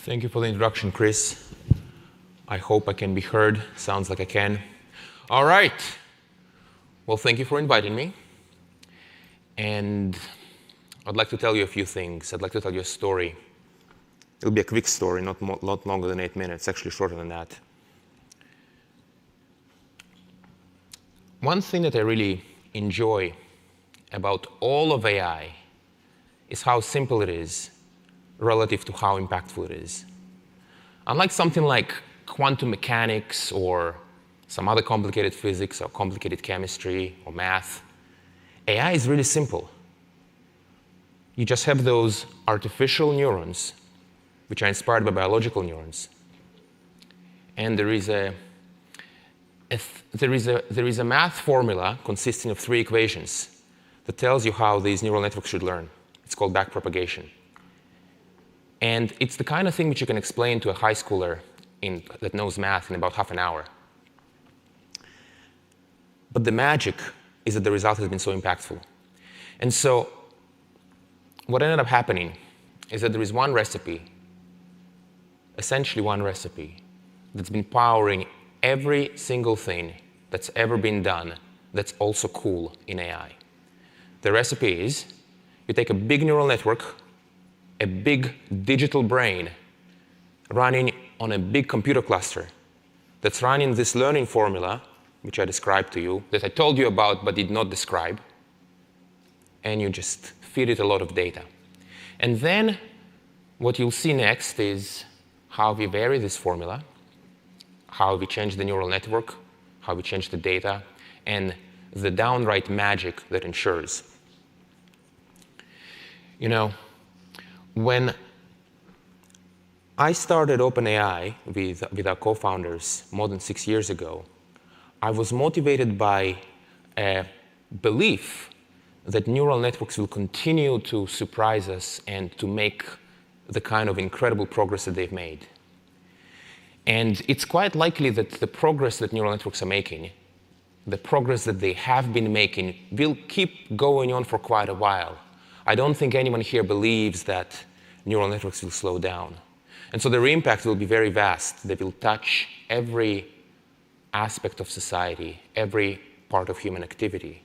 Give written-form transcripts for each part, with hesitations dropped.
Thank you for the introduction, Chris. I hope I can be heard. Sounds like I can. All right. Well, thank you for inviting me. And I'd like to tell you a few things. I'd like to tell you a story. It'll be a quick story, not longer than 8 minutes, actually shorter than that. One thing that I really enjoy about all of AI is how simple it is relative to how impactful it is. Unlike something like quantum mechanics or some other complicated physics or complicated chemistry or math, AI is really simple. You just have those artificial neurons, which are inspired by biological neurons. And there is a math formula consisting of 3 equations that tells you how these neural networks should learn. It's called backpropagation. And it's the kind of thing which you can explain to a high schooler that knows math in about half an hour. But the magic is that the result has been so impactful. And so what ended up happening is that there is one recipe, essentially one recipe, that's been powering every single thing that's ever been done that's also cool in AI. The recipe is you take a big neural network, a big digital brain running on a big computer cluster that's running this learning formula, which I described to you, that I told you about but did not describe, and you just feed it a lot of data. And then what you'll see next is how we vary this formula, how we change the neural network, how we change the data, and the downright magic that ensures. You know, when I started OpenAI with our co-founders more than 6 years ago, I was motivated by a belief that neural networks will continue to surprise us and to make the kind of incredible progress that they've made. And it's quite likely that the progress that neural networks are making, the progress that they have been making, will keep going on for quite a while. I don't think anyone here believes that neural networks will slow down. And so their impact will be very vast. They will touch every aspect of society, every part of human activity.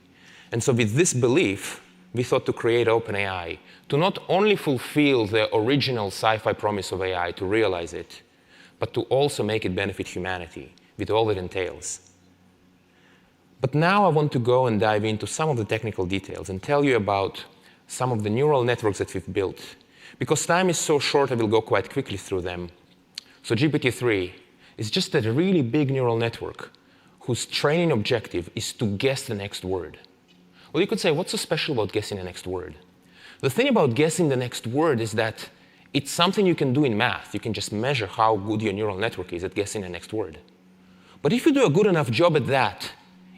And so with this belief, we thought to create OpenAI to not only fulfill the original sci-fi promise of AI, to realize it, but to also make it benefit humanity with all it entails. But now I want to go and dive into some of the technical details and tell you about some of the neural networks that we've built. Because time is so short, I will go quite quickly through them. So GPT-3 is just a really big neural network whose training objective is to guess the next word. Well, you could say, what's so special about guessing the next word? The thing about guessing the next word is that it's something you can do in math. You can just measure how good your neural network is at guessing the next word. But if you do a good enough job at that,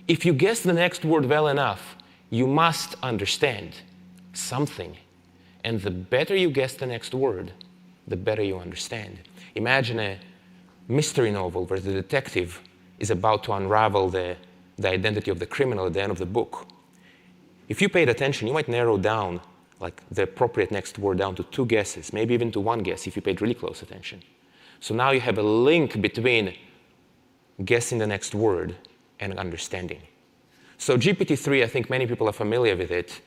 if you guess the next word well enough, you must understand something. And the better you guess the next word, the better you understand. Imagine a mystery novel where the detective is about to unravel the identity of the criminal at the end of the book. If you paid attention, you might narrow down the appropriate next word down to 2 guesses, maybe even to 1 guess if you paid really close attention. So now you have a link between guessing the next word and understanding. So GPT-3, I think many people are familiar with it.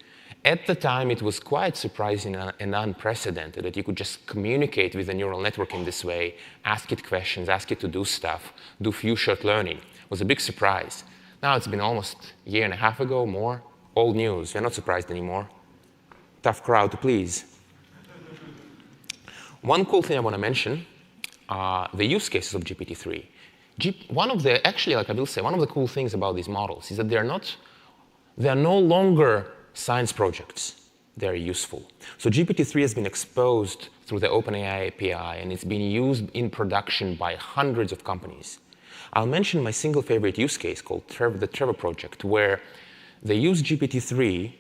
At the time, it was quite surprising and unprecedented that you could just communicate with the neural network in this way, ask it questions, ask it to do stuff, do few-shot learning. It was a big surprise. Now it's been almost a year and a half ago, more. Old news. We're not surprised anymore. Tough crowd to please. One cool thing I want to mention are the use cases of GPT-3. One of the cool things about these models is that they are no longer science projects. They're useful. So GPT-3 has been exposed through the OpenAI API, and it's been used in production by hundreds of companies. I'll mention my single favorite use case called the Trevor Project, where they use GPT-3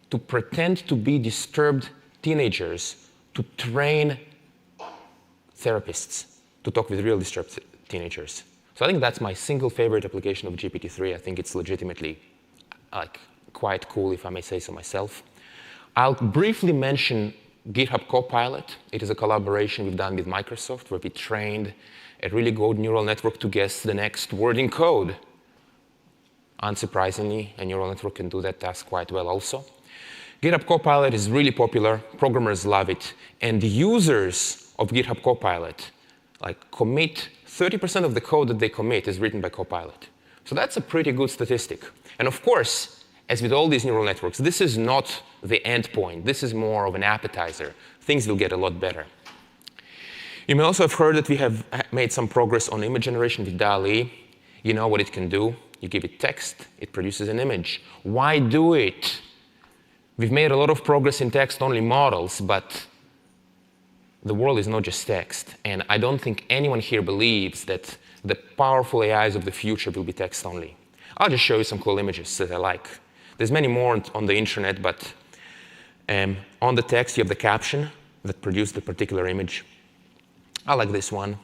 to pretend to be disturbed teenagers to train therapists to talk with real disturbed teenagers. So I think that's my single favorite application of GPT-3. I think it's legitimately quite cool, if I may say so myself. I'll briefly mention GitHub Copilot. It is a collaboration we've done with Microsoft, where we trained a really good neural network to guess the next word in code. Unsurprisingly, a neural network can do that task quite well also. GitHub Copilot is really popular. Programmers love it. And the users of GitHub Copilot commit 30% of the code that they commit is written by Copilot. So that's a pretty good statistic. And of course, as with all these neural networks, this is not the end point. This is more of an appetizer. Things will get a lot better. You may also have heard that we have made some progress on image generation with DALL-E. You know what it can do. You give it text, it produces an image. Why do it? We've made a lot of progress in text-only models, but the world is not just text. And I don't think anyone here believes that the powerful AIs of the future will be text-only. I'll just show you some cool images that I like. There's many more on the internet, but on the text, you have the caption that produced the particular image. I like this one.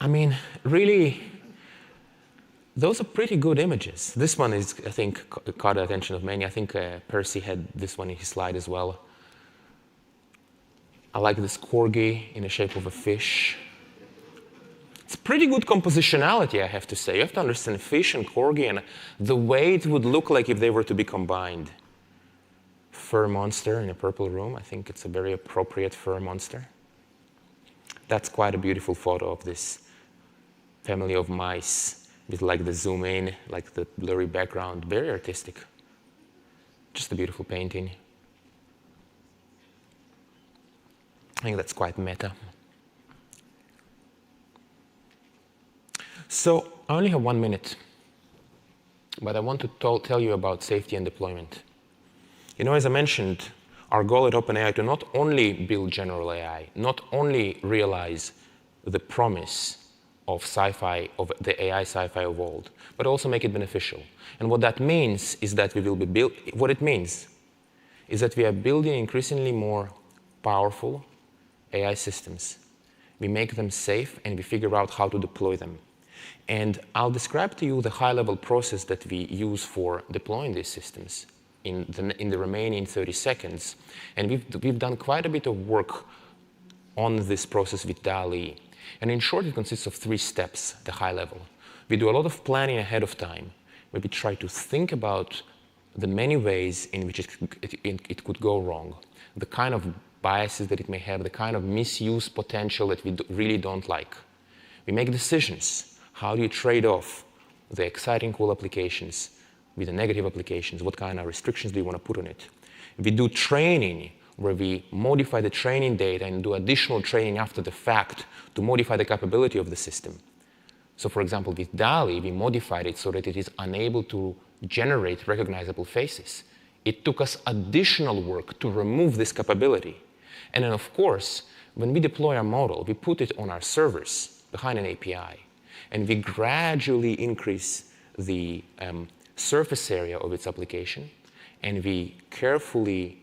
I mean, really, those are pretty good images. This one is, I think, caught the attention of many. I think Percy had this one in his slide as well. I like this corgi in the shape of a fish. It's pretty good compositionality, I have to say. You have to understand fish and corgi and the way it would look like if they were to be combined. Fur monster in a purple room. I think it's a very appropriate fur monster. That's quite a beautiful photo of this family of mice with the zoom in, the blurry background. Very artistic. Just a beautiful painting. I think that's quite meta. So I only have 1 minute, but I want to tell you about safety and deployment. You know, as I mentioned, our goal at OpenAI to not only build general AI, not only realize the promise of sci-fi, of the AI sci-fi of old, but also make it beneficial. And what that means is that we will be what it means is that we are building increasingly more powerful AI systems. We make them safe, and we figure out how to deploy them. And I'll describe to you the high-level process that we use for deploying these systems in the remaining 30 seconds. And we've done quite a bit of work on this process with DALL-E. And in short, it consists of 3 steps, the high level. We do a lot of planning ahead of time, where we try to think about the many ways in which it could go wrong, the kind of biases that it may have, the kind of misuse potential that we really don't like. We make decisions. How do you trade off the exciting, cool applications with the negative applications? What kind of restrictions do you want to put on it? We do training, where we modify the training data and do additional training after the fact to modify the capability of the system. So for example, with DALL-E, we modified it so that it is unable to generate recognizable faces. It took us additional work to remove this capability. And then, of course, when we deploy our model, we put it on our servers behind an API. And we gradually increase the surface area of its application. And we carefully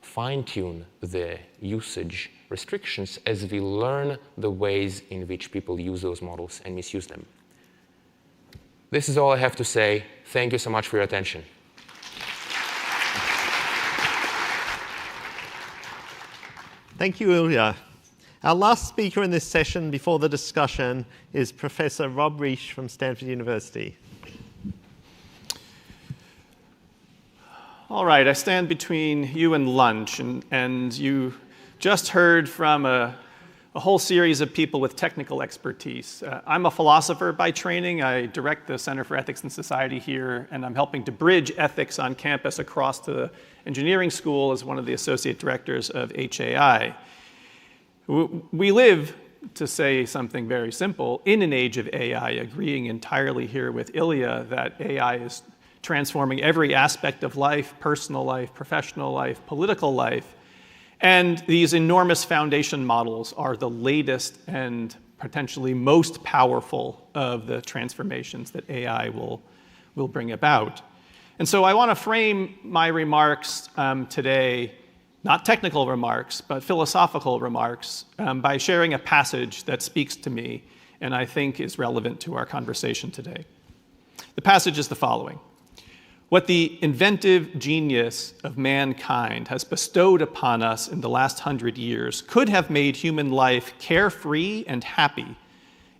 fine-tune the usage restrictions as we learn the ways in which people use those models and misuse them. This is all I have to say. Thank you so much for your attention. Thank you, Ilya. Our last speaker in this session before the discussion is Professor Rob Reich from Stanford University. All right, I stand between you and lunch, and you just heard from a whole series of people with technical expertise. I'm a philosopher by training. I direct the Center for Ethics and Society here, and I'm helping to bridge ethics on campus across to the engineering school as one of the associate directors of HAI. We live, to say something very simple, in an age of AI, agreeing entirely here with Ilya that AI is transforming every aspect of life, personal life, professional life, political life. And these enormous foundation models are the latest and potentially most powerful of the transformations that AI will bring about. And so I want to frame my remarks today, not technical remarks, but philosophical remarks, by sharing a passage that speaks to me and I think is relevant to our conversation today. The passage is the following. What the inventive genius of mankind has bestowed upon us in the last 100 years could have made human life carefree and happy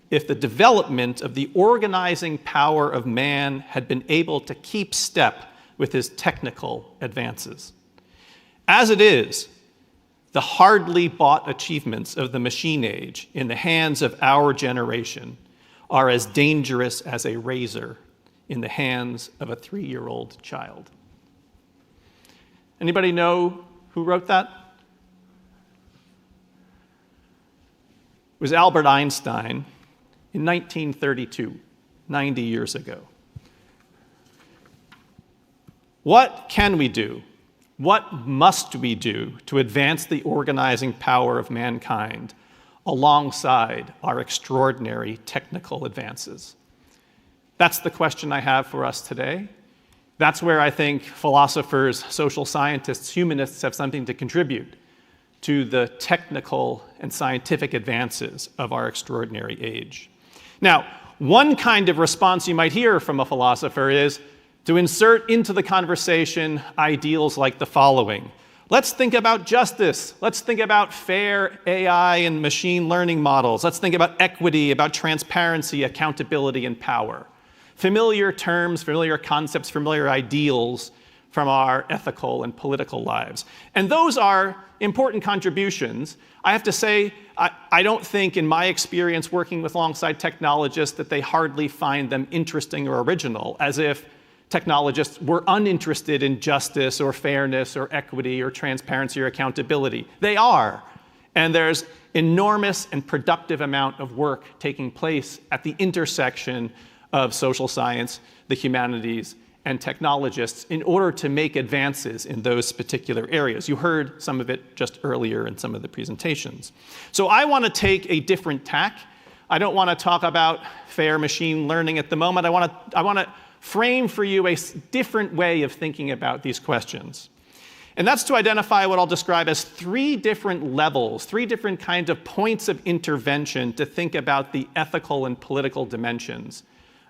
if the development of the organizing power of man had been able to keep step with his technical advances. As it is, the hardly bought achievements of the machine age in the hands of our generation are as dangerous as a razor in the hands of a 3-year-old child. Anybody know who wrote that? It was Albert Einstein in 1932, 90 years ago. What can we do? What must we do to advance the organizing power of mankind alongside our extraordinary technical advances? That's the question I have for us today. That's where I think philosophers, social scientists, humanists have something to contribute to the technical and scientific advances of our extraordinary age. Now, one kind of response you might hear from a philosopher is to insert into the conversation ideals like the following. Let's think about justice. Let's think about fair AI and machine learning models. Let's think about equity, about transparency, accountability, and power. Familiar terms, familiar concepts, familiar ideals from our ethical and political lives. And those are important contributions. I have to say, I don't think in my experience working with alongside technologists that they hardly find them interesting or original, as if technologists were uninterested in justice or fairness or equity or transparency or accountability. They are. And there's enormous and productive amount of work taking place at the intersection of social science, the humanities, and technologists in order to make advances in those particular areas. You heard some of it just earlier in some of the presentations. So I want to take a different tack. I don't want to talk about fair machine learning at the moment. I want to frame for you a different way of thinking about these questions. And that's to identify what I'll describe as 3 different levels, 3 different kinds of points of intervention to think about the ethical and political dimensions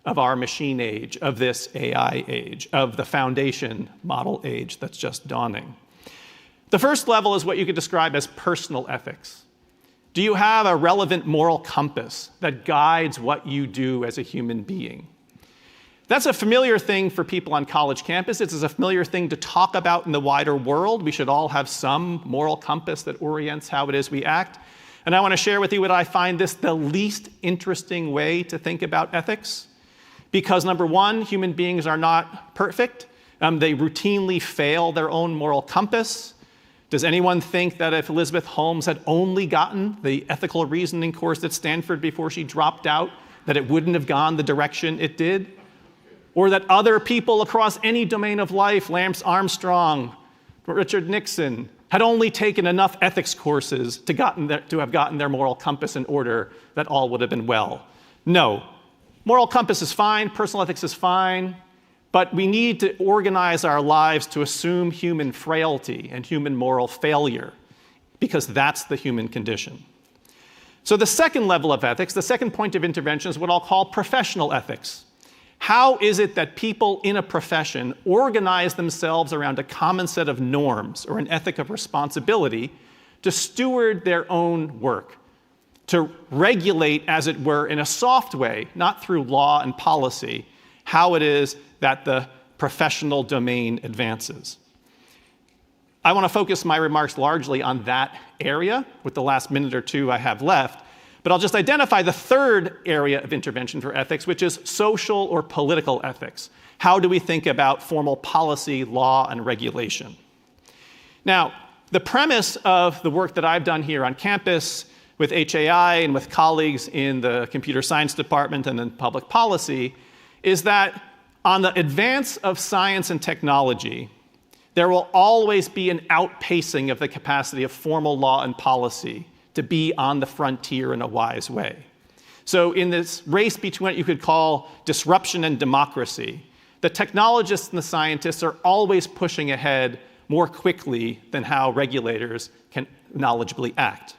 of our machine age, of this AI age, of the foundation model age that's just dawning. The first level is what you could describe as personal ethics. Do you have a relevant moral compass that guides what you do as a human being? That's a familiar thing for people on college campuses. It's a familiar thing to talk about in the wider world. We should all have some moral compass that orients how it is we act. And I want to share with you what I find this the least interesting way to think about ethics. Because number one, human beings are not perfect. They routinely fail their own moral compass. Does anyone think that if Elizabeth Holmes had only gotten the ethical reasoning course at Stanford before she dropped out, that it wouldn't have gone the direction it did? Or that other people across any domain of life, Lance Armstrong, Richard Nixon, had only taken enough ethics courses to have gotten their moral compass in order, that all would have been well? No. Moral compass is fine, personal ethics is fine, but we need to organize our lives to assume human frailty and human moral failure, because that's the human condition. So the second level of ethics, the second point of intervention, is what I'll call professional ethics. How is it that people in a profession organize themselves around a common set of norms or an ethic of responsibility to steward their own work, to regulate, as it were, in a soft way, not through law and policy, how it is that the professional domain advances? I want to focus my remarks largely on that area with the last minute or two I have left, but I'll just identify the third area of intervention for ethics, which is social or political ethics. How do we think about formal policy, law, and regulation? Now, the premise of the work that I've done here on campus with HAI and with colleagues in the computer science department and in public policy is that on the advance of science and technology, there will always be an outpacing of the capacity of formal law and policy to be on the frontier in a wise way. So in this race between what you could call disruption and democracy, the technologists and the scientists are always pushing ahead more quickly than how regulators can knowledgeably act.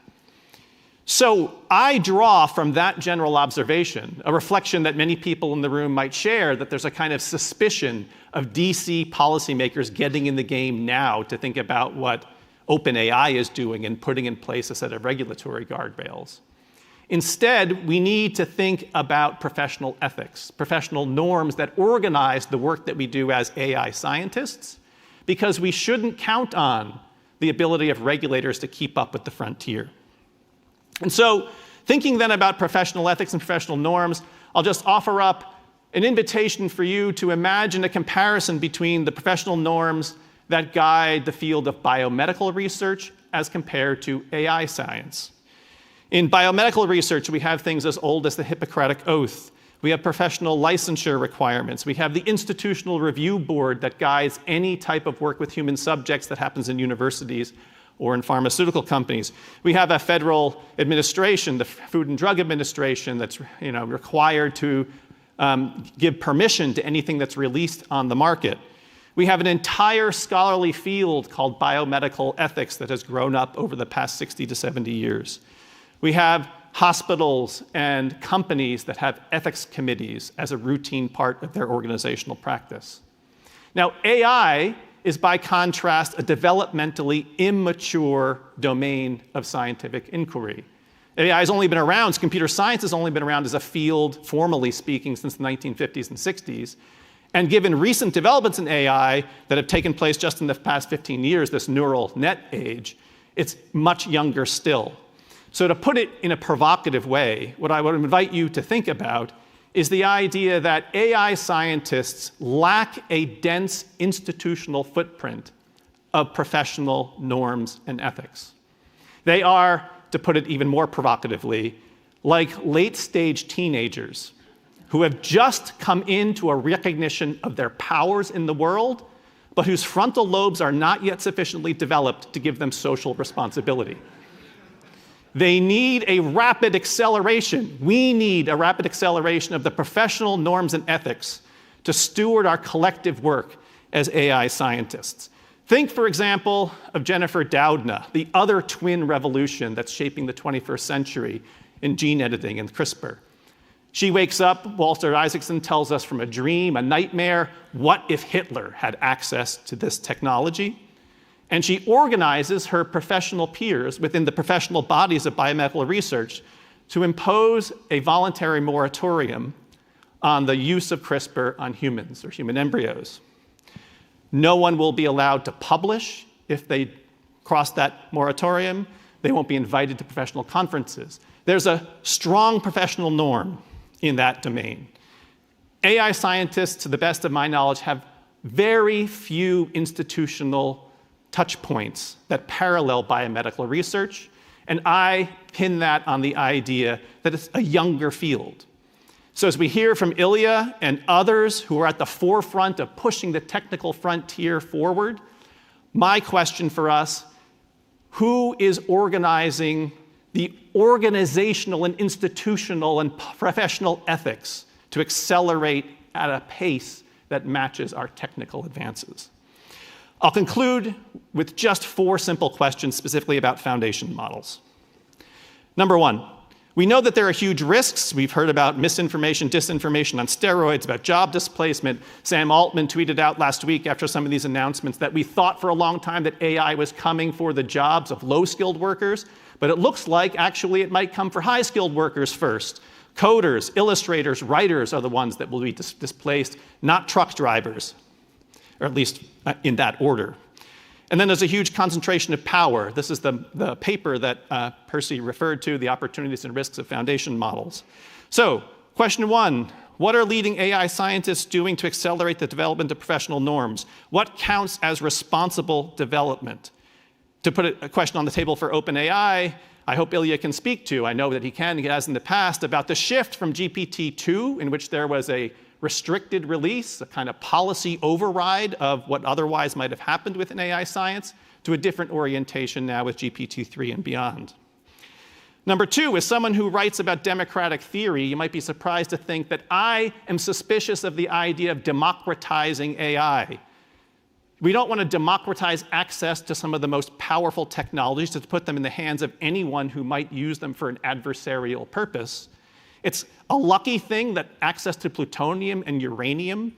So I draw from that general observation, a reflection that many people in the room might share, that there's a kind of suspicion of DC policymakers getting in the game now to think about what OpenAI is doing and putting in place a set of regulatory guardrails. Instead, we need to think about professional ethics, professional norms that organize the work that we do as AI scientists, because we shouldn't count on the ability of regulators to keep up with the frontier. And so, thinking then about professional ethics and professional norms, I'll just offer up an invitation for you to imagine a comparison between the professional norms that guide the field of biomedical research as compared to AI science. In biomedical research, we have things as old as the Hippocratic Oath. We have professional licensure requirements. We have the institutional review board that guides any type of work with human subjects that happens in universities or in pharmaceutical companies. We have a federal administration, the Food and Drug Administration, that's required to give permission to anything that's released on the market. We have an entire scholarly field called biomedical ethics that has grown up over the past 60 to 70 years. We have hospitals and companies that have ethics committees as a routine part of their organizational practice. Now, AI is, by contrast, a developmentally immature domain of scientific inquiry. AI has only been around, computer science has only been around as a field, formally speaking, since the 1950s and 60s. And given recent developments in AI that have taken place just in the past 15 years, this neural net age, it's much younger still. So to put it in a provocative way, what I would invite you to think about is the idea that AI scientists lack a dense institutional footprint of professional norms and ethics. They are, to put it even more provocatively, like late-stage teenagers who have just come into a recognition of their powers in the world, but whose frontal lobes are not yet sufficiently developed to give them social responsibility. They need a rapid acceleration. We need a rapid acceleration of the professional norms and ethics to steward our collective work as AI scientists. Think, for example, of Jennifer Doudna, the other twin revolution that's shaping the 21st century in gene editing and CRISPR. She wakes up, Walter Isaacson tells us, from a dream, a nightmare. What if Hitler had access to this technology? And she organizes her professional peers within the professional bodies of biomedical research to impose a voluntary moratorium on the use of CRISPR on humans or human embryos. No one will be allowed to publish if they cross that moratorium. They won't be invited to professional conferences. There's a strong professional norm in that domain. AI scientists, to the best of my knowledge, have very few institutional touch points that parallel biomedical research, and I pin that on the idea that it's a younger field. So as we hear from Ilya and others who are at the forefront of pushing the technical frontier forward, my question for us, who is organizing the organizational and institutional and professional ethics to accelerate at a pace that matches our technical advances? I'll conclude with just 4 simple questions specifically about foundation models. Number 1, we know that there are huge risks. We've heard about misinformation, disinformation on steroids, about job displacement. Sam Altman tweeted out last week after some of these announcements that we thought for a long time that AI was coming for the jobs of low-skilled workers, but it looks like actually it might come for high-skilled workers first. Coders, illustrators, writers are the ones that will be displaced, not truck drivers, or at least in that order. And then there's a huge concentration of power. This is the paper that Percy referred to, the opportunities and risks of foundation models. So, question 1, what are leading AI scientists doing to accelerate the development of professional norms? What counts as responsible development? To put a question on the table for OpenAI, I hope Ilya can speak to, I know that he can, he has in the past, about the shift from GPT-2, in which there was a restricted release, a kind of policy override of what otherwise might have happened within AI science, to a different orientation now with GPT-3 and beyond. Number 2, as someone who writes about democratic theory, you might be surprised to think that I am suspicious of the idea of democratizing AI. We don't want to democratize access to some of the most powerful technologies to put them in the hands of anyone who might use them for an adversarial purpose. It's a lucky thing that access to plutonium and uranium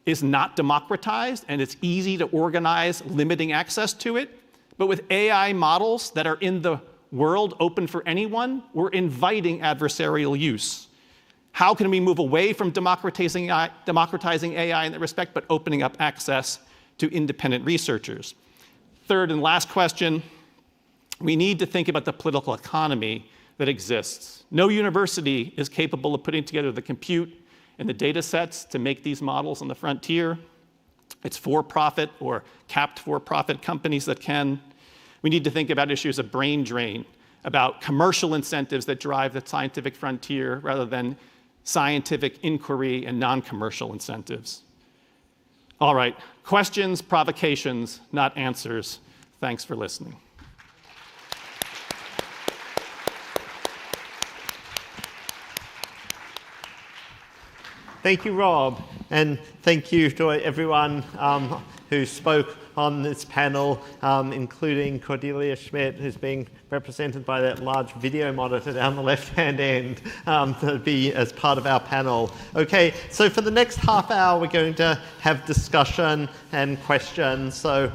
is not democratized, and it's easy to organize limiting access to it. But with AI models that are in the world open for anyone, we're inviting adversarial use. How can we move away from democratizing AI in that respect, but opening up access to independent researchers? Third and last question, we need to think about the political economy that exists. No university is capable of putting together the compute and the data sets to make these models on the frontier. It's for-profit or capped for-profit companies that can. We need to think about issues of brain drain, about commercial incentives that drive the scientific frontier rather than scientific inquiry and non-commercial incentives. All right, questions, provocations, not answers. Thanks for listening. Thank you, Rob, and thank you to everyone who spoke on this panel, including Cordelia Schmidt, who's being represented by that large video monitor down the left-hand end, to be as part of our panel. Okay, so for the next half hour, we're going to have discussion and questions. So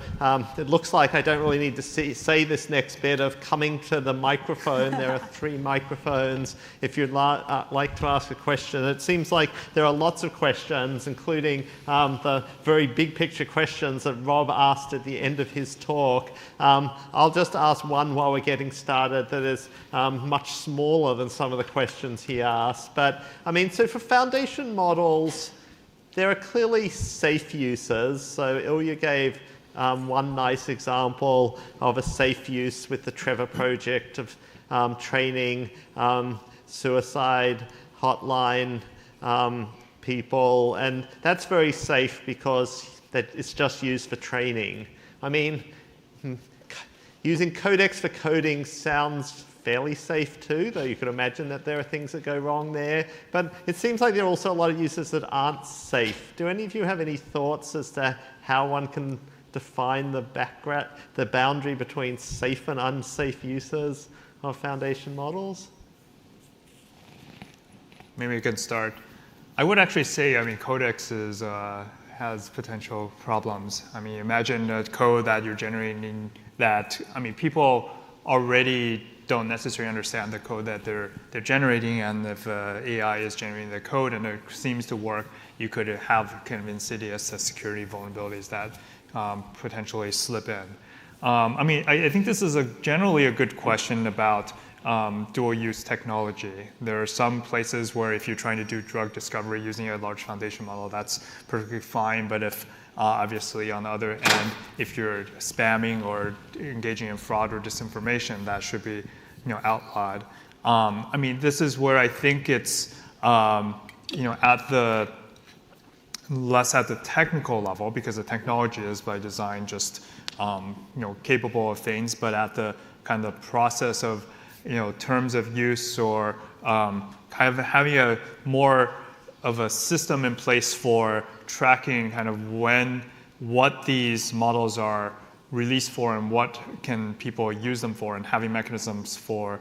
it looks like I don't really need to say this next bit of coming to the microphone. There are 3 microphones if you'd like to ask a question. It seems like there are lots of questions, including the very big picture questions that Rob asked at the end of his talk. I'll just ask one while we're getting started that is much smaller than some of the questions he asked. But I mean, so for foundation models, there are clearly safe uses. So Ilya gave one nice example of a safe use with the Trevor project of training suicide hotline people. And that's very safe because it's just used for training. I mean, using codecs for coding sounds fairly safe too, though you could imagine that there are things that go wrong there. But it seems like there are also a lot of uses that aren't safe. Do any of you have any thoughts as to how one can define the boundary between safe and unsafe uses of foundation models? Maybe we can start. I would actually say, I mean, codecs has potential problems. I mean, imagine a code that you're generating that, I mean, people already don't necessarily understand the code that they're generating, and if AI is generating the code and it seems to work, you could have kind of insidious security vulnerabilities that potentially slip in. I mean, I think this is generally a good question about dual-use technology. There are some places where if you're trying to do drug discovery using a large foundation model, that's perfectly fine. But if obviously on the other end, if you're spamming or engaging in fraud or disinformation, that should be outlawed. I mean, this is where I think it's at the less at the technical level, because the technology is by design just capable of things, but at the kind of process of terms of use or kind of having a more of a system in place for tracking kind of what these models are released for and what can people use them for, and having mechanisms for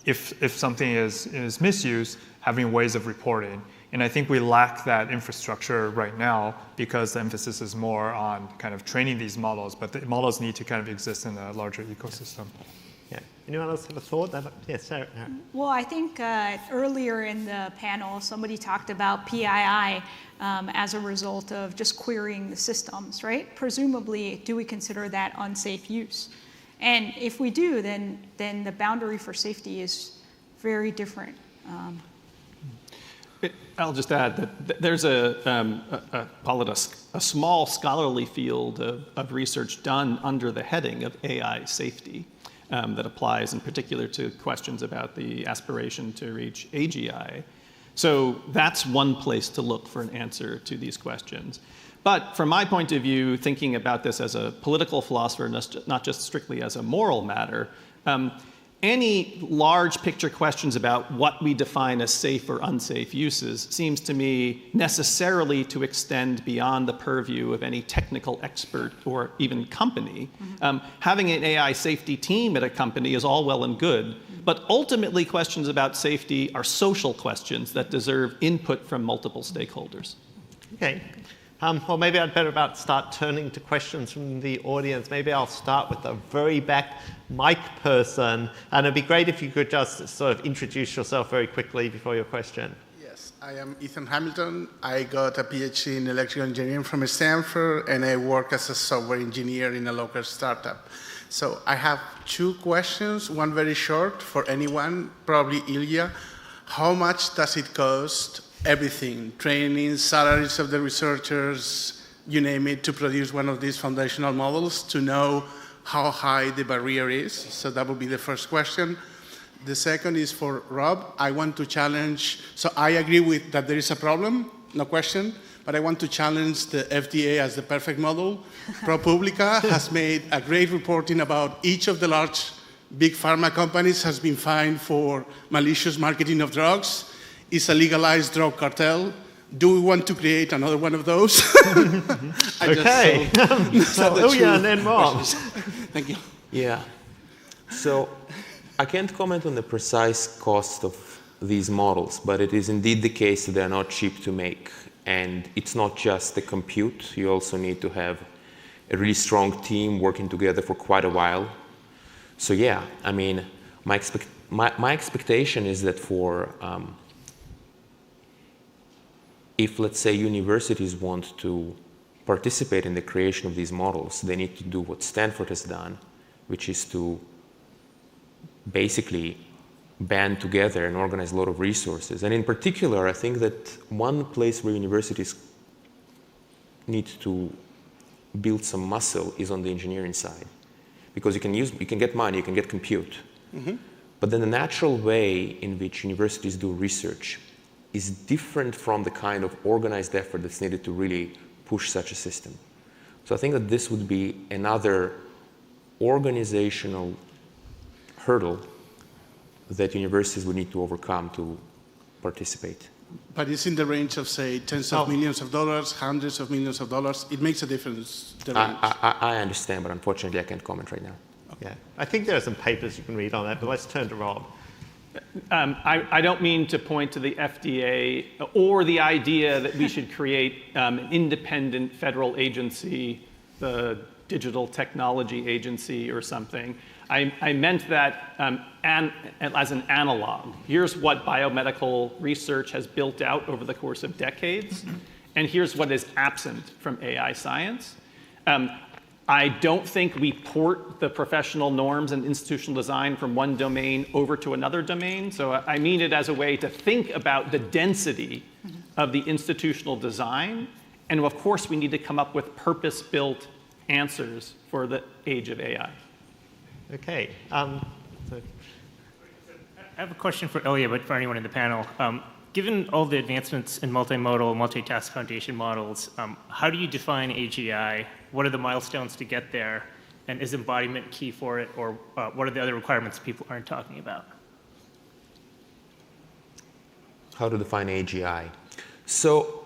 if something is misused, having ways of reporting. And I think we lack that infrastructure right now because the emphasis is more on kind of training these models, but the models need to kind of exist in a larger ecosystem. Yeah. Anyone else have a thought? Yes, Sarah. Well, I think earlier in the panel, somebody talked about PII as a result of just querying the systems, right? Presumably, do we consider that unsafe use? And if we do, then the boundary for safety is very different. I'll just add that there's call it a small scholarly field of research done under the heading of AI safety that applies in particular to questions about the aspiration to reach AGI. So that's one place to look for an answer to these questions. But from my point of view, thinking about this as a political philosopher, not just strictly as a moral matter, any large picture questions about what we define as safe or unsafe uses seems to me necessarily to extend beyond the purview of any technical expert or even company. Having an AI safety team at a company is all well and good, but ultimately questions about safety are social questions that deserve input from multiple stakeholders. Okay. Well, maybe I'd better about start turning to questions from the audience. Maybe I'll start with the very back mic person. And it'd be great if you could just sort of introduce yourself very quickly before your question. Yes, I am Ethan Hamilton. I got a PhD in electrical engineering from Stanford, and I work as a software engineer in a local startup. So I have two questions, one very short for anyone, probably Ilya. How much does it cost? Everything, training, salaries of the researchers, you name it, to produce one of these foundational models, to know how high the barrier is. So that would be the first question. The second is for Rob. I want to challenge, so I agree with that there is a problem, no question, but I want to challenge the FDA as the perfect model. ProPublica has made a great reporting about each of the large big pharma companies has been fined for malicious marketing of drugs. It's a legalized drug cartel. Do we want to create another one of those? Okay. So Ilya and then Rob. Thank you. Yeah. So I can't comment on the precise cost of these models, but it is indeed the case that they are not cheap to make. And it's not just the compute. You also need to have a really strong team working together for quite a while. So yeah, I mean, my expectation is that for if, let's say, universities want to participate in the creation of these models, they need to do what Stanford has done, which is to basically band together and organize a lot of resources. And in particular, I think that one place where universities need to build some muscle is on the engineering side. Because you can get money, you can get compute. But then the natural way in which universities do research is different from the kind of organized effort that's needed to really push such a system. So I think that this would be another organizational hurdle that universities would need to overcome to participate. But it's in the range of, say, tens of millions of dollars, hundreds of millions of dollars. It makes a difference, the range. I understand, but unfortunately I can't comment right now. Yeah, I think there are some papers you can read on that, but let's turn to Rob. I don't mean to point to the FDA or the idea that we should create an independent federal agency, the Digital Technology Agency or something. I meant that as an analog. Here's what biomedical research has built out over the course of decades, and here's what is absent from AI science. I don't think we port the professional norms and institutional design from one domain over to another domain. So I mean it as a way to think about the density of the institutional design. And of course, we need to come up with purpose-built answers for the age of AI. Okay. I have a question for Ilya, but for anyone in the panel. Given all the advancements in multimodal, multitask foundation models, how do you define AGI? What are the milestones to get there? And is embodiment key for it? Or what are the other requirements people aren't talking about? How to define AGI? So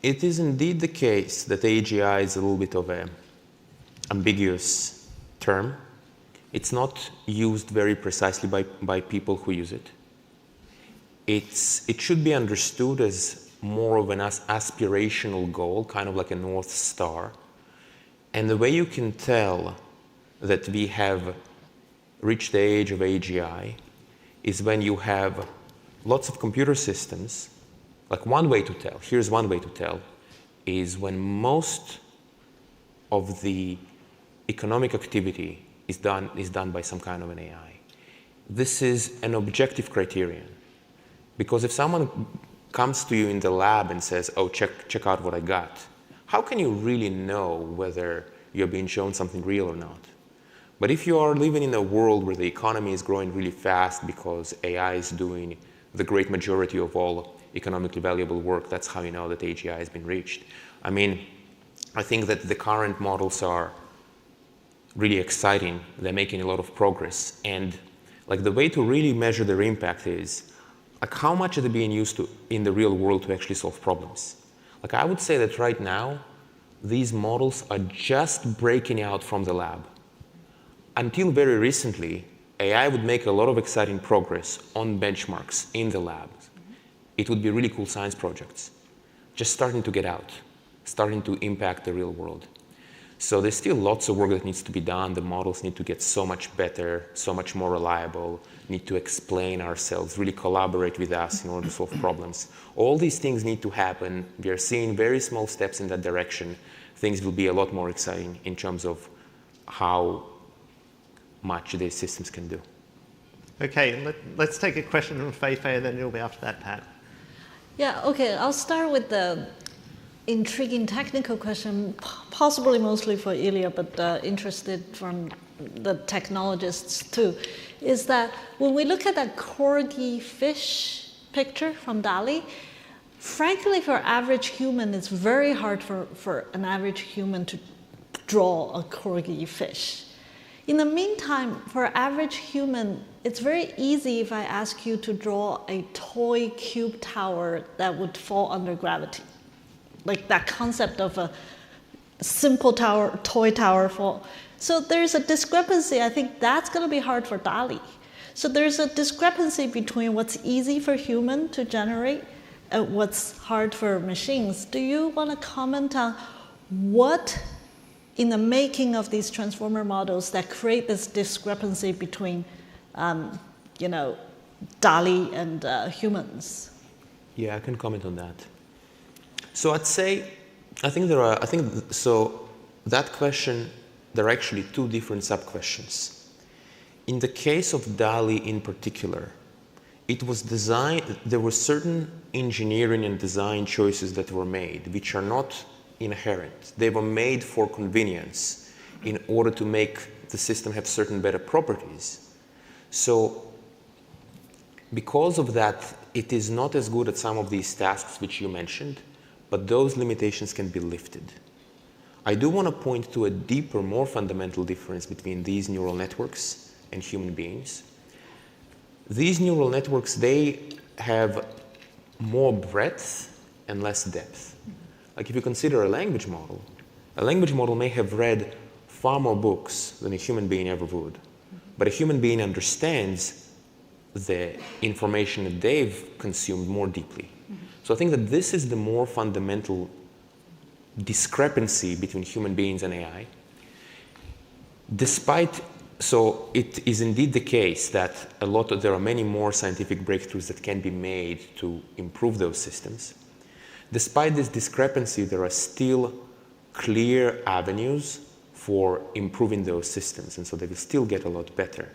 it is indeed the case that AGI is a little bit of an ambiguous term. It's not used very precisely by people who use it. It should be understood as more of an aspirational goal, kind of like a North Star. And the way you can tell that we have reached the age of AGI is when you have lots of computer systems. Like one way to tell, here's one way to tell, is when most of the economic activity is done by some kind of an AI. This is an objective criterion. Because if someone comes to you in the lab and says, oh, check out what I got, how can you really know whether you're being shown something real or not? But if you are living in a world where the economy is growing really fast because AI is doing the great majority of all economically valuable work, that's how you know that AGI has been reached. I mean, I think that the current models are really exciting. They're making a lot of progress. And like the way to really measure their impact is like how much are they being used to in the real world to actually solve problems. Like I would say that right now, these models are just breaking out from the lab. Until very recently, AI would make a lot of exciting progress on benchmarks in the labs. It would be really cool science projects, just starting to get out, starting to impact the real world. So there's still lots of work that needs to be done. The models need to get so much better, so much more reliable, need to explain ourselves, really collaborate with us in order to solve problems. All these things need to happen. We are seeing very small steps in that direction. Things will be a lot more exciting in terms of how much these systems can do. Okay, let's take a question from Feifei, and then you'll be after that, Pat. Yeah, okay, I'll start with the intriguing technical question, possibly mostly for Ilya, but interested from the technologists too, is that when we look at that corgi fish picture from DALL-E, frankly, for average human, it's very hard for an average human to draw a corgi fish. In the meantime, for average human, it's very easy if I ask you to draw a toy cube tower that would fall under gravity. Like that concept of a simple tower, toy tower fall. So there's a discrepancy. I think that's going to be hard for DALL-E. So there's a discrepancy between what's easy for human to generate and what's hard for machines. Do you want to comment on what in the making of these transformer models that create this discrepancy between, DALL-E and humans? Yeah, I can comment on that. So I'd say, so that question, there are actually two different sub-questions. In the case of DALL-E in particular, it was designed, there were certain engineering and design choices that were made, which are not inherent. They were made for convenience in order to make the system have certain better properties. So because of that, it is not as good at some of these tasks which you mentioned, but those limitations can be lifted. I do want to point to a deeper, more fundamental difference between these neural networks and human beings. These neural networks, they have more breadth and less depth. Like if you consider a language model may have read far more books than a human being ever would. But a human being understands the information that they've consumed more deeply. So I think that this is the more fundamental discrepancy between human beings and AI. So it is indeed the case that there are many more scientific breakthroughs that can be made to improve those systems. Despite this discrepancy, there are still clear avenues for improving those systems, and so they will still get a lot better.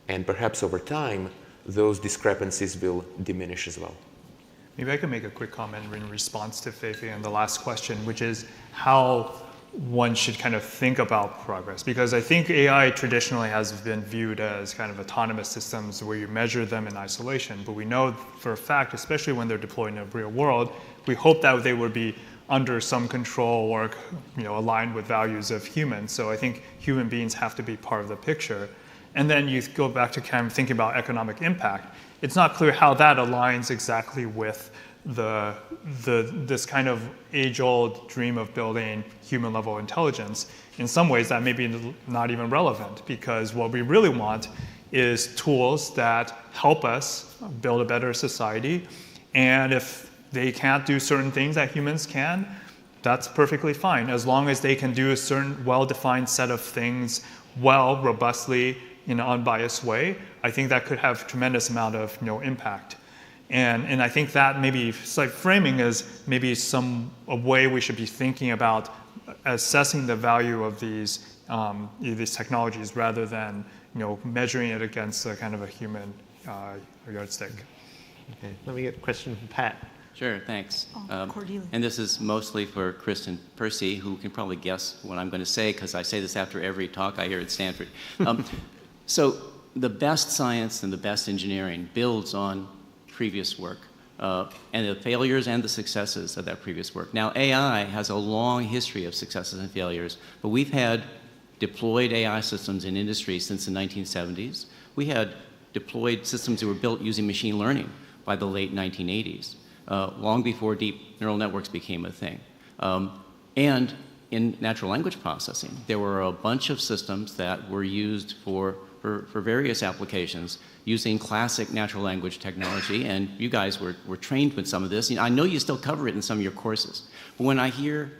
And perhaps over time, those discrepancies will diminish as well. Maybe I can make a quick comment in response to Feifei and the last question, which is how one should kind of think about progress. Because I think AI traditionally has been viewed as kind of autonomous systems where you measure them in isolation. But we know for a fact, especially when they're deployed in the real world, we hope that they would be under some control or aligned with values of humans. So I think human beings have to be part of the picture. And then you go back to kind of thinking about economic impact. It's not clear how that aligns exactly with this kind of age-old dream of building human-level intelligence. In some ways, that may be not even relevant, because what we really want is tools that help us build a better society. And if they can't do certain things that humans can, that's perfectly fine, as long as they can do a certain well-defined set of things well, robustly, in an unbiased way. I think that could have a tremendous amount of impact. And I think that maybe framing is maybe a way we should be thinking about assessing the value of these technologies rather than measuring it against a kind of a human yardstick. Okay, let me get a question from Pat. Sure, thanks. Cordelia. And this is mostly for Kristen Percy, who can probably guess what I'm going to say, because I say this after every talk I hear at Stanford. So the best science and the best engineering builds on previous work, and the failures and the successes of that previous work. Now, AI has a long history of successes and failures, but we've had deployed AI systems in industry since the 1970s. We had deployed systems that were built using machine learning by the late 1980s, long before deep neural networks became a thing. And in natural language processing, there were a bunch of systems that were used for various applications using classic natural language technology, and you guys were trained with some of this. I know you still cover it in some of your courses, but when I hear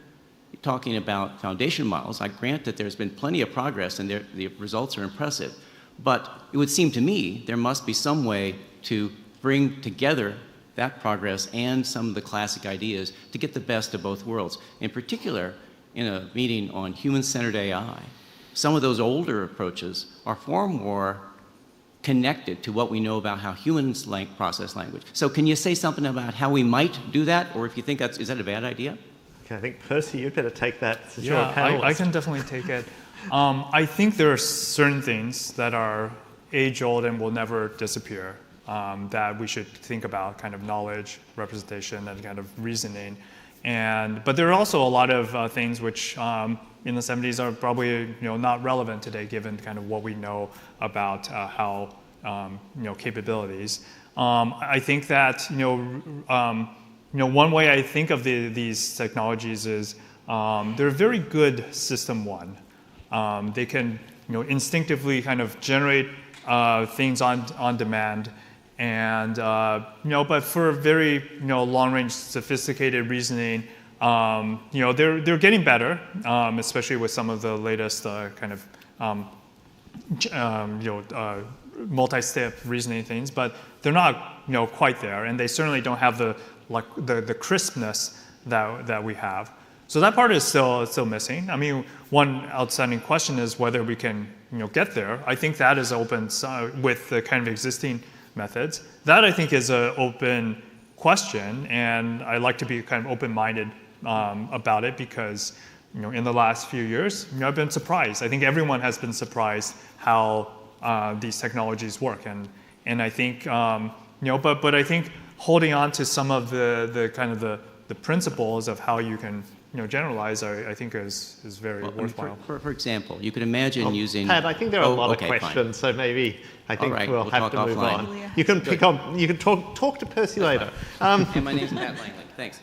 you talking about foundation models, I grant that there's been plenty of progress and the results are impressive, but it would seem to me there must be some way to bring together that progress and some of the classic ideas to get the best of both worlds. In particular, in a meeting on human-centered AI, some of those older approaches are far more connected to what we know about how humans process language. So can you say something about how we might do that, or if you think is that a bad idea? Okay, I think Percy, you'd better take that. Yeah, I can definitely take it. I think there are certain things that are age-old and will never disappear that we should think about, kind of knowledge, representation, and kind of reasoning. But there are also a lot of things which in the 70s are probably not relevant today, given kind of what we know about how capabilities. I think that one way I think of these technologies is they're very good system one. They can instinctively kind of generate things on demand. And but for very long-range, sophisticated reasoning, they're getting better, especially with some of the latest kind of multi-step reasoning things. But they're not quite there, and they certainly don't have the crispness that we have. So that part is still missing. I mean, one outstanding question is whether we can get there. I think that is open with the kind of existing methods. That, I think, is an open question, and I like to be kind of open-minded about it because, in the last few years, I've been surprised. I think everyone has been surprised how these technologies work, and I think, but I think holding on to some of the kind of the principles of how you can generalize, I think is very worthwhile. For example, you could imagine using. Pat, I think there are a lot of questions, so maybe I think we'll have to move offline. on. You can You can talk to Percy later. And my name's Pat Langley. Thanks.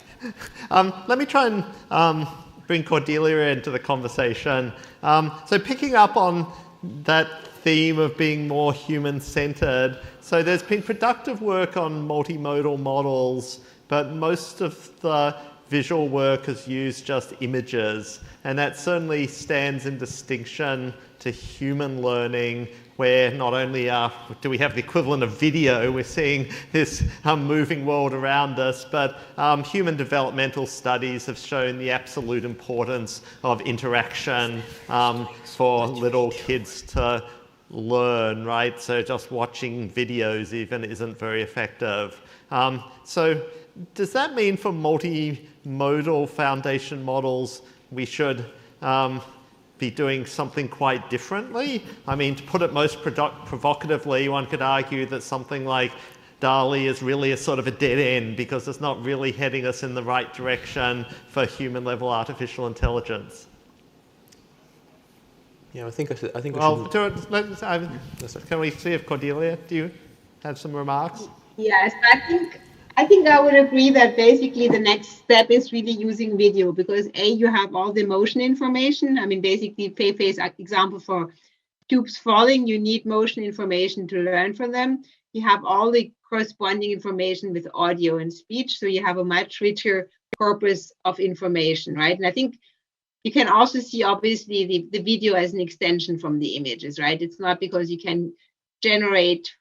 Let me try and bring Cordelia into the conversation. So picking up on that theme of being more human-centered, so there's been productive work on multimodal models, but most of the visual work has used just images, and that certainly stands in distinction to human learning, where not only do we have the equivalent of video, we're seeing this moving world around us, but human developmental studies have shown the absolute importance of interaction for little kids to learn, right? So just watching videos even isn't very effective. So does that mean for multimodal foundation models we should be doing something quite differently? I mean, to put it most provocatively, one could argue that something like DALL-E is really a sort of a dead end because it's not really heading us in the right direction for human-level artificial intelligence. Yeah, I think we should. Can we see if Cordelia, do you have some remarks? Yes, I think I would agree that basically the next step is really using video because you have all the motion information. I mean, basically Feifei's example for tubes falling, you need motion information to learn from them. You have all the corresponding information with audio and speech, so you have a much richer corpus of information, right? And I think you can also see obviously the video as an extension from the images, right? It's not because you can generate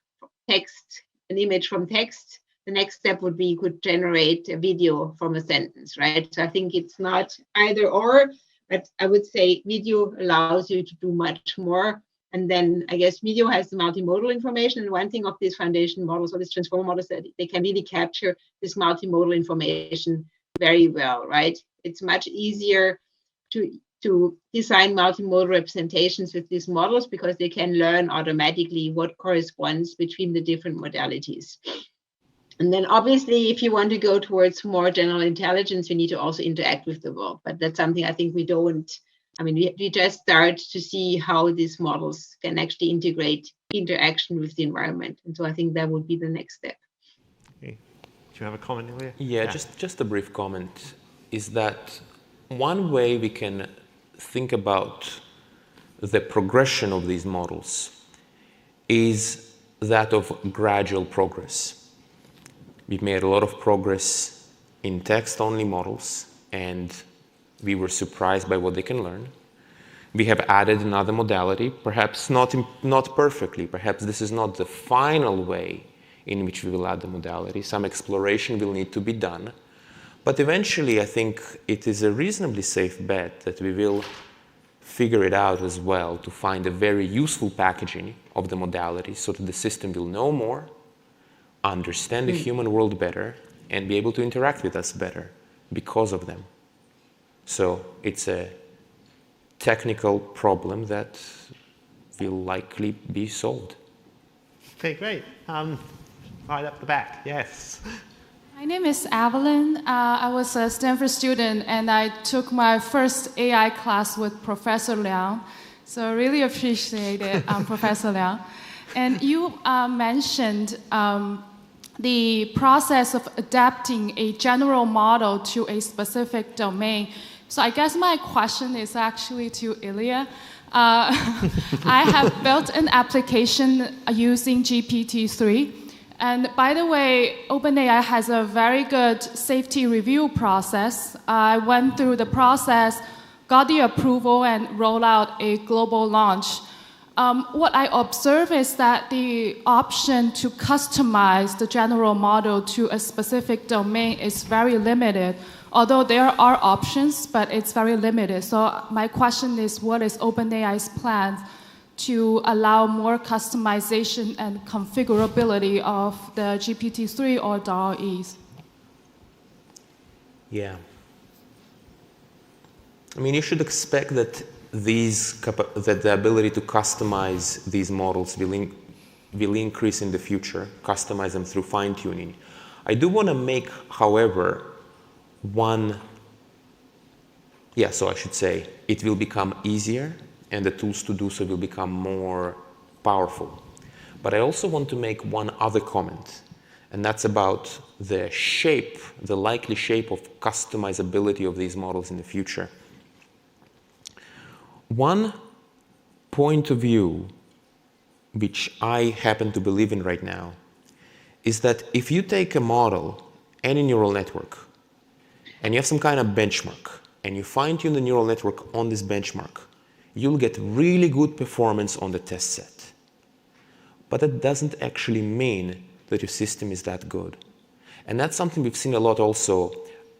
an image from text. The next step would be you could generate a video from a sentence, right? So I think it's not either or, but I would say video allows you to do much more. And then I guess video has the multimodal information. And one thing of these foundation models or these transformer models that they can really capture this multimodal information very well, right? It's much easier to design multimodal representations with these models because they can learn automatically what corresponds between the different modalities. And then obviously, if you want to go towards more general intelligence, you need to also interact with the world. But that's something I think we don't I mean, we just start to see how these models can actually integrate interaction with the environment. And so I think that would be the next step. Okay. Do you have a comment, Ilya? Yeah, just a brief comment is that one way we can think about the progression of these models is that of gradual progress. We've made a lot of progress in text-only models, and we were surprised by what they can learn. We have added another modality, perhaps not perfectly. Perhaps this is not the final way in which we will add the modality. Some exploration will need to be done. But eventually, I think it is a reasonably safe bet that we will figure it out as well to find a very useful packaging of the modality so that the system will know more, understand the human world better, and be able to interact with us better because of them. So it's a technical problem that will likely be solved. Okay, great. Right up the back, yes. My name is Evelyn. I was a Stanford student, and I took my first AI class with Professor Liang. So I really appreciate it, Professor Liang. And you mentioned the process of adapting a general model to a specific domain. So I guess my question is actually to Ilya. I have built an application using GPT-3. And by the way, OpenAI has a very good safety review process. I went through the process, got the approval, and rolled out a global launch. What I observe is that the option to customize the general model to a specific domain is very limited. Although there are options, but it's very limited. So my question is, what is OpenAI's plan to allow more customization and configurability of the GPT-3 or DALL-Es? Yeah. I mean, you should expect that that the ability to customize these models will increase in the future, customize them through fine-tuning. I do want to make, however, so I should say, it will become easier and the tools to do so will become more powerful. But I also want to make one other comment, and that's about the shape, the likely shape of customizability of these models in the future. One point of view, which I happen to believe in right now, is that if you take a model, any neural network, and you have some kind of benchmark, and you fine-tune the neural network on this benchmark, you'll get really good performance on the test set. But that doesn't actually mean that your system is that good. And that's something we've seen a lot also.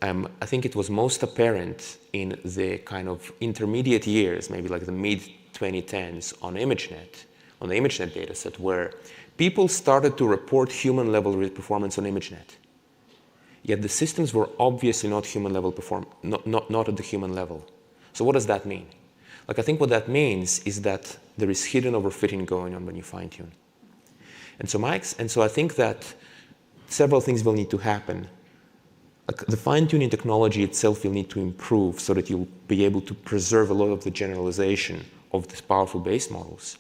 I think it was most apparent in the kind of intermediate years, maybe like the mid-2010s on ImageNet, on the ImageNet dataset, where people started to report human-level performance on ImageNet. Yet the systems were obviously not human-level not at the human level. So what does that mean? Like, I think what that means is that there is hidden overfitting going on when you fine-tune. And so I think that several things will need to happen. Like, the fine-tuning technology itself will need to improve so that you'll be able to preserve a lot of the generalization of these powerful base models.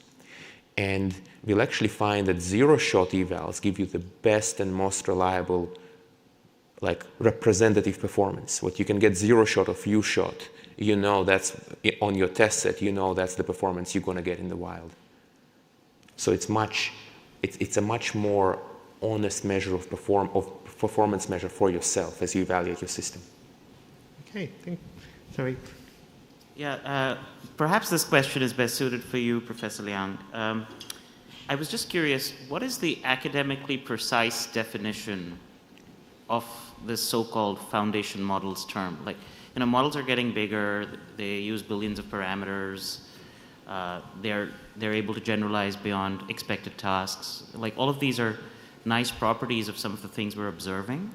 And we'll actually find that zero-shot evals give you the best and most reliable, like, representative performance. What you can get zero-shot or few-shot, you know that's on your test set, you know that's the performance you're going to get in the wild. So it's a much more honest measure of performance measure for yourself as you evaluate your system. Okay, sorry. Yeah, perhaps this question is best suited for you, Professor Liang. I was just curious, what is the academically precise definition of this so-called foundation models term? Like, you know, models are getting bigger, they use billions of parameters, they're able to generalize beyond expected tasks. Like, all of these are nice properties of some of the things we're observing.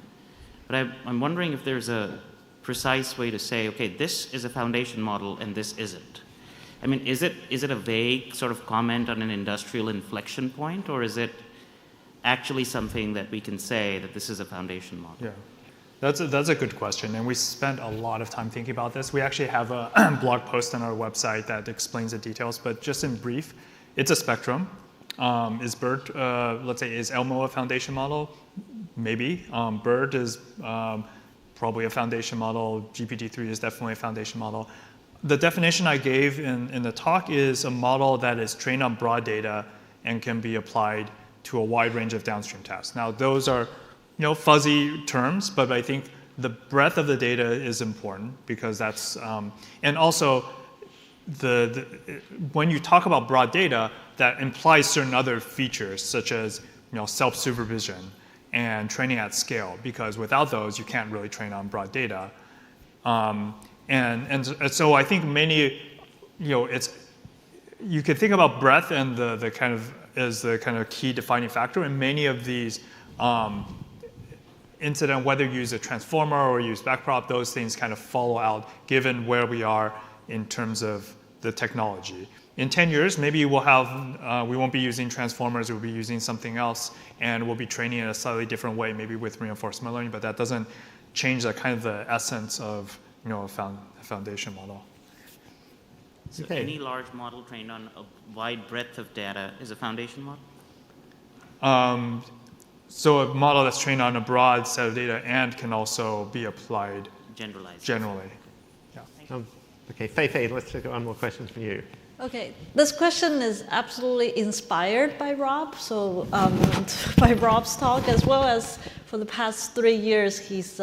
But I'm wondering if there's a precise way to say, okay, this is a foundation model and this isn't. I mean, is it a vague sort of comment on an industrial inflection point, or is it actually something that we can say that this is a foundation model? Yeah. That's a good question, and we spent a lot of time thinking about this. We actually have a blog post on our website that explains the details, but just in brief, it's a spectrum. Is BERT, let's say, is Elmo a foundation model? Maybe. BERT is probably a foundation model. GPT-3 is definitely a foundation model. The definition I gave in the talk is a model that is trained on broad data and can be applied to a wide range of downstream tasks. Now, those are fuzzy terms, but I think the breadth of the data is important because that's, and also when you talk about broad data, that implies certain other features such as self-supervision and training at scale, because without those, you can't really train on broad data. And so I think many, you could think about breadth and the kind of as the kind of key defining factor, and many of these incident, whether you use a transformer or use backprop, those things kind of follow out given where we are in terms of the technology. In 10 years, maybe we'll have, we won't be using transformers, we'll be using something else, and we'll be training in a slightly different way, maybe with reinforcement learning, but that doesn't change the kind of the essence of a foundation model. So any large model trained on a wide breadth of data is a foundation model? So a model that's trained on a broad set of data and can also be applied generally. Yeah. Okay, Fei, let's take one more question from you. Okay, this question is absolutely inspired by Rob, so by Rob's talk, as well as for the past 3 years he's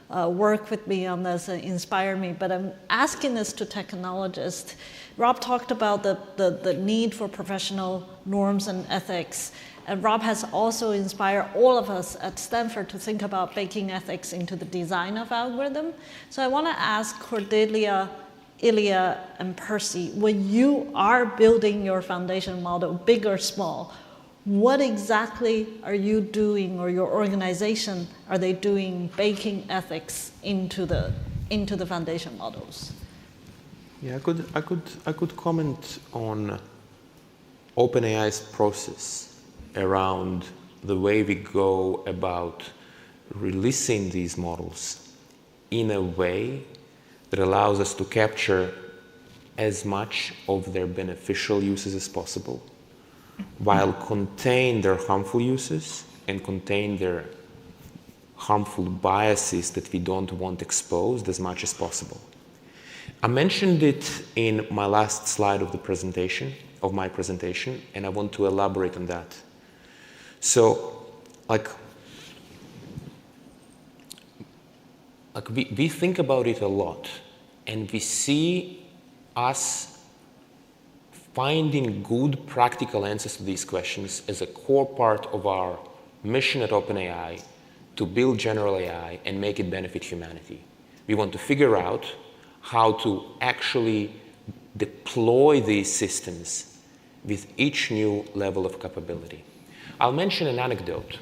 worked with me on this and inspired me, but I'm asking this to technologists. Rob talked about the need for professional norms and ethics, and Rob has also inspired all of us at Stanford to think about baking ethics into the design of algorithm. So I want to ask Cordelia, Ilya, and Percy, when you are building your foundation model, big or small, what exactly are you doing, or your organization, are they doing baking ethics into the foundation models? Yeah, I could comment on OpenAI's process around the way we go about releasing these models in a way that allows us to capture as much of their beneficial uses as possible, while contain their harmful uses and contain their harmful biases that we don't want exposed as much as possible. I mentioned it in my last slide of my presentation, and I want to elaborate on that. So, we think about it a lot, and we see us finding good practical answers to these questions as a core part of our mission at OpenAI to build general AI and make it benefit humanity. We want to figure out how to actually deploy these systems with each new level of capability. I'll mention an anecdote.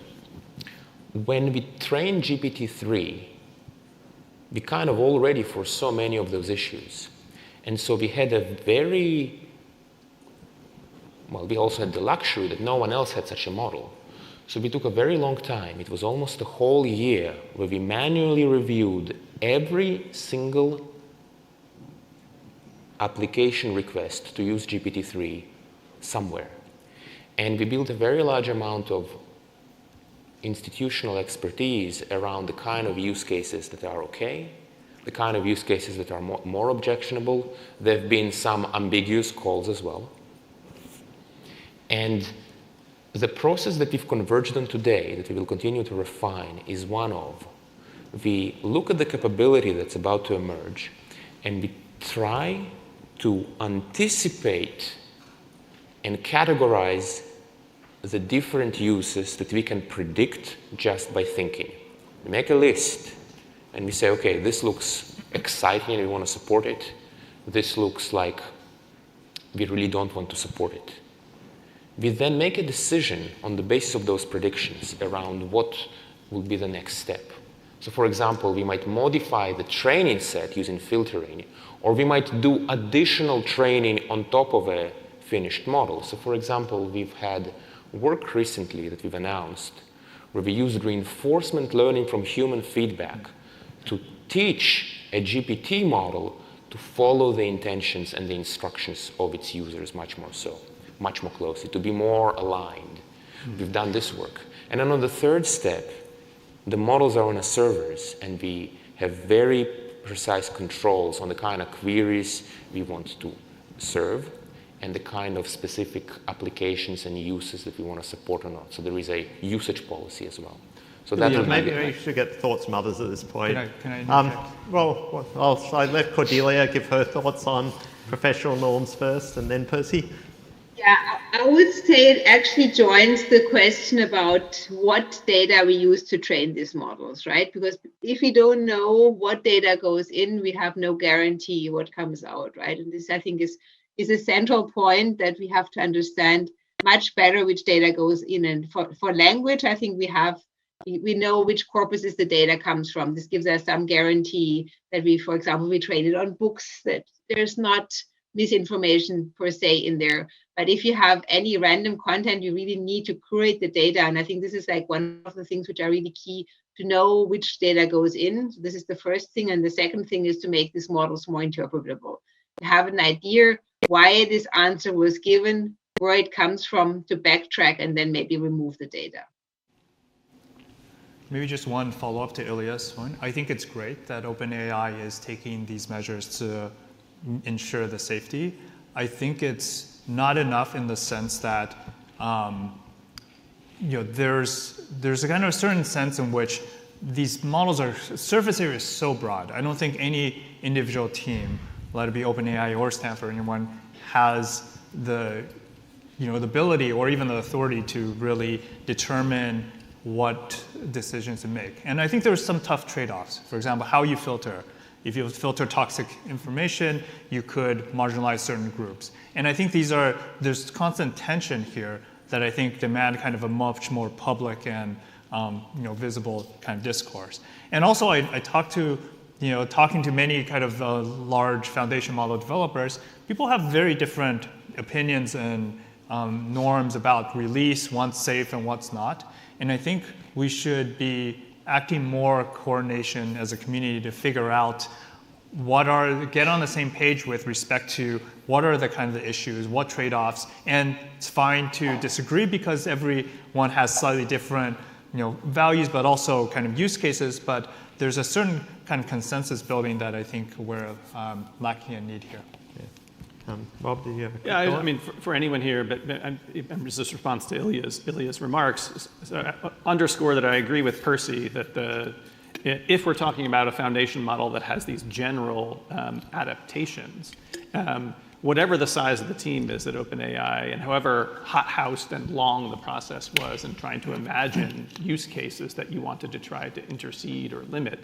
When we trained GPT-3, we kind of already foresaw many of those issues. And so we had we also had the luxury that no one else had such a model. So we took a very long time. It was almost a whole year where we manually reviewed every single application request to use GPT-3 somewhere. And we built a very large amount of institutional expertise around the kind of use cases that are okay, the kind of use cases that are more objectionable. There have been some ambiguous calls as well. And the process that we've converged on today, that we will continue to refine, is one of, we look at the capability that's about to emerge, and we try to anticipate and categorize the different uses that we can predict just by thinking. We make a list, and we say, okay, this looks exciting and we want to support it. This looks like we really don't want to support it. We then make a decision on the basis of those predictions around what will be the next step. So for example, we might modify the training set using filtering, or we might do additional training on top of a finished model. So for example, we've had work recently that we've announced where we used reinforcement learning from human feedback to teach a GPT model to follow the intentions and the instructions of its users much more closely, to be more aligned. We've done this work. And then on the third step, the models are on our servers, and we have very precise controls on the kind of queries we want to serve and the kind of specific applications and uses that we want to support or not. So there is a usage policy as well. So that maybe we should get thoughts from others at this point. Can I well, I'll let Cordelia give her thoughts on professional norms first, and then Percy. Yeah, I would say it actually joins the question about what data we use to train these models, right? Because if we don't know what data goes in, we have no guarantee what comes out, right? And this, I think, is a central point that we have to understand much better which data goes in. And for language, I think we know which corpuses the data comes from. This gives us some guarantee that for example, we train it on books, that there's not misinformation per se in there. But if you have any random content, you really need to curate the data. And I think this is like one of the things which are really key, to know which data goes in. So this is the first thing. And the second thing is to make these models more interpretable. To have an idea why this answer was given, where it comes from, to backtrack and then maybe remove the data. Maybe just one follow-up to Ilya's one. I think it's great that OpenAI is taking these measures to ensure the safety. I think it's not enough in the sense that there's a kind of a certain sense in which these models surface area is so broad. I don't think any individual team, let it be OpenAI or Stanford or anyone, has the ability or even the authority to really determine what decisions to make. And I think there's some tough trade-offs. For example, how you filter. If you filter toxic information, you could marginalize certain groups. And I think there's constant tension here that I think demand kind of a much more public and visible kind of discourse. And also I talking to many kind of large foundation model developers, people have very different opinions and norms about release, what's safe and what's not. And I think we should be acting more coordination as a community to figure out get on the same page with respect to what are the kind of the issues, what trade-offs, and it's fine to disagree because everyone has slightly different values, but also kind of use cases, but there's a certain kind of consensus building that I think we're lacking a need here. Rob, do you have a quick thought? I mean, for anyone here, but just a response to Ilya's remarks, underscore that I agree with Percy that if we're talking about a foundation model that has these general adaptations, whatever the size of the team is at OpenAI, and however hot-housed and long the process was in trying to imagine use cases that you wanted to try to intercede or limit,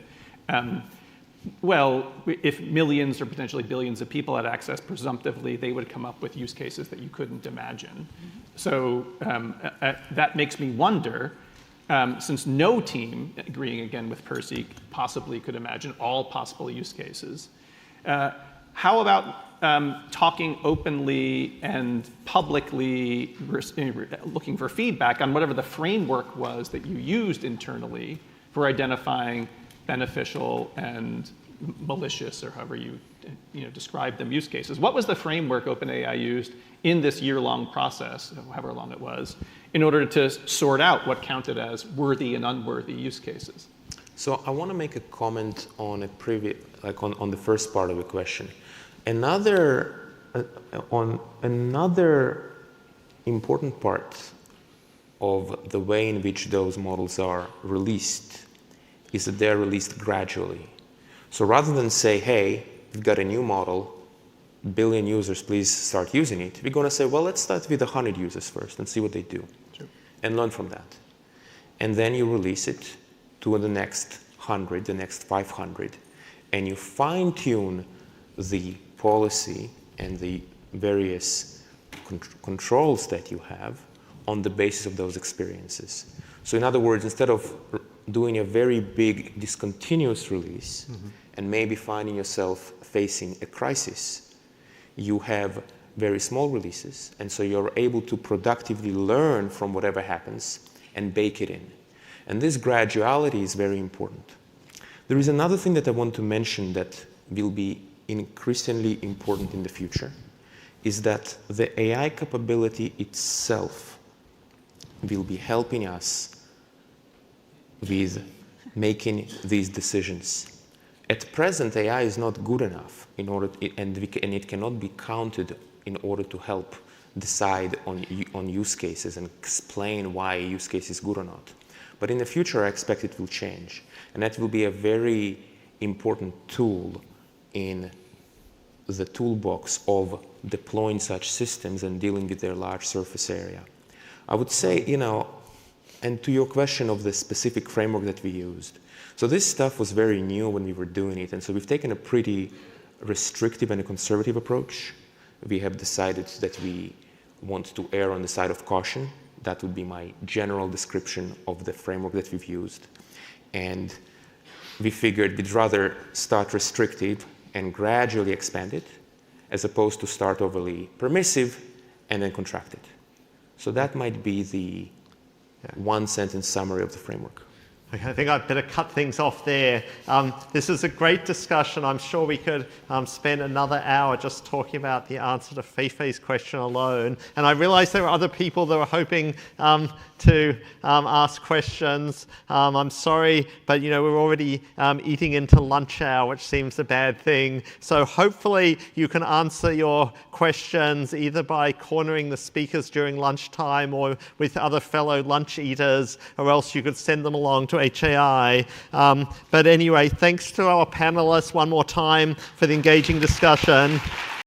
well, if millions or potentially billions of people had access, presumptively, they would come up with use cases that you couldn't imagine. So that makes me wonder, since no team, agreeing again with Percy, possibly could imagine all possible use cases, how about talking openly and publicly, looking for feedback on whatever the framework was that you used internally for identifying beneficial and malicious, or however you describe them, use cases. What was the framework OpenAI used in this year-long process, however long it was, in order to sort out what counted as worthy and unworthy use cases? So I want to make a comment on on the first part of the question. Another important part of the way in which those models are released is that they're released gradually. So rather than say, hey, we've got a new model, billion users, please start using it, we're going to say, well, let's start with 100 users first and see what they do. Sure. And learn from that. And then you release it to the next 100, the next 500, and you fine-tune the policy and the various controls that you have on the basis of those experiences. So in other words, instead of doing a very big discontinuous release and maybe finding yourself facing a crisis, you have very small releases, and so you're able to productively learn from whatever happens and bake it in. And this graduality is very important. There is another thing that I want to mention that will be increasingly important in the future, is that the AI capability itself will be helping us with making these decisions. At present, AI is not good enough and it cannot be counted in order to help decide on use cases and explain why a use case is good or not. But in the future, I expect it will change. And that will be a very important tool in the toolbox of deploying such systems and dealing with their large surface area. I would say, and to your question of the specific framework that we used, so this stuff was very new when we were doing it, and so we've taken a pretty restrictive and a conservative approach. We have decided that we want to err on the side of caution. That would be my general description of the framework that we've used. And we figured we'd rather start restrictive and gradually expand it, as opposed to start overly permissive and then contract it. So that might be the one-sentence summary of the framework. Okay, I think I'd better cut things off there. This is a great discussion. I'm sure we could spend another hour just talking about the answer to Feifei's question alone. And I realize there were other people that were hoping to ask questions. I'm sorry, but we're already eating into lunch hour, which seems a bad thing. So hopefully you can answer your questions either by cornering the speakers during lunchtime or with other fellow lunch eaters, or else you could send them along to HAI. But anyway, thanks to our panelists one more time for the engaging discussion.